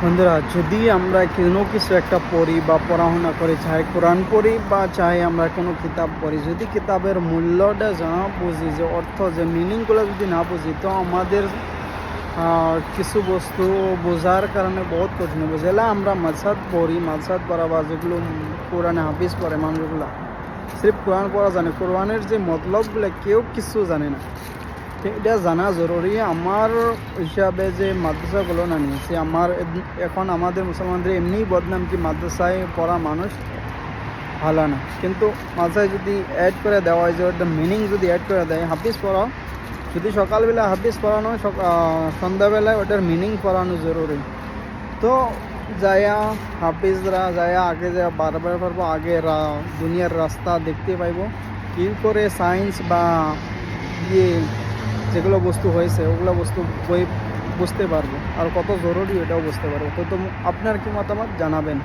বন্ধুরা, যদি আমরা কোনো কিছু একটা পড়ি বা পড়াশোনা করি, চাহে কোরআন পড়ি বা চাহে আমরা কোনো কিতাব পড়ি, যদি কিতাবের মূল্যটা না বুঝি, যে অর্থ, যে মিনিংগুলো যদি না বুঝি, তো আমাদের কিছু বস্তু বোঝার কারণে বহুত কঠিন বুঝাইলে আমরা মাদ্রাসাত পড়ি, মাদ্রাসাত পড়া বা যেগুলো কোরআনে হাফিজ পড়ে মানুষগুলা সির্ফ কোরআন পড়া জানে, কোরআনের যে মতলবগুলো কেউ কিছু জানে না। এটা জানা জরুরি আমার হিসাবে। যে মাদ্রাসাগুলো না নিয়েছে আমার এখন আমাদের মুসলমানদের এমনিই বদনাম কি মাদ্রাসায় পড়া মানুষ ভালো না, কিন্তু মাদ্রাসায় যদি অ্যাড করে দেওয়া হয়, যে ওটার মিনিং যদি অ্যাড করে দেয়, হাফিজ পড়াও, যদি সকালবেলা হাফিজ পড়ানো, সন্ধ্যাবেলায় ওটার মিনিং পড়ানো জরুরি। তো যায়া হাফিজরা যায়া আগে যা বারবার পারবো, আগে দুনিয়ার রাস্তা দেখতে পাইব, কি করে সায়েন্স বা ইয়ে যেগুলো বস্তু হয়েছে ওগুলো বস্তু বই বুঝতে পারবো, আর কত জরুরি ওটাও বুঝতে পারবো। তো আপনার কি মতামত জানাবেন।